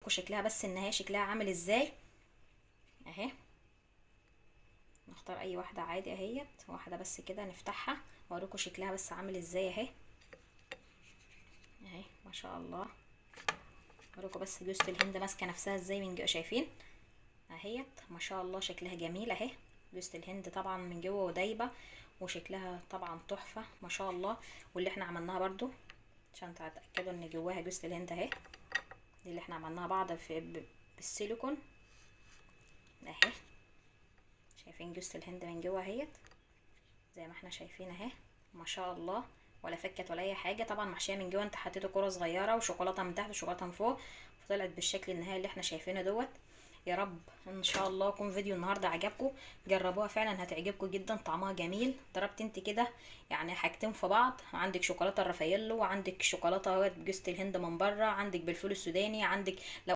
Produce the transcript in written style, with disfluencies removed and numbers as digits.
اوريكم شكلها بس النهايه شكلها عامل ازاي اهي. نختار اي واحده عادي اهيت، واحده بس كده نفتحها واوريكم شكلها بس عامل ازاي اهي. اهي ما شاء الله. اوريكم بس جوزة الهند ماسكه نفسها ازاي من جوه، شايفين اهيت ما شاء الله شكلها جميل اهي. جوزة الهند طبعا من جوه ودايبه وشكلها طبعا تحفه ما شاء الله. واللي احنا عملناها برضو عشان تتاكدوا ان جواها جوزة الهند اهي، دي اللي احنا عملناها بعض بالسيليكون اهي. شايفين جوزة الهند من جوه اهيت زي ما احنا شايفين اهي ما شاء الله، ولا فكت ولا اي حاجه. طبعا محشيه من جوه، انت حطيته كره صغيره وشوكولاته من تحت وشوكولاته من فوق، فطلعت بالشكل النهائي اللي احنا شايفينه دوت. يا رب ان شاء الله يكون فيديو النهارده عجبكم، جربوها فعلا هتعجبكم جدا، طعمها جميل. ضربت انت كده يعني حاجتين في بعض، عندك شوكولاته الرافاييلو وعندك شوكولاته جوزة الهند من بره، عندك بالفول السوداني، عندك لو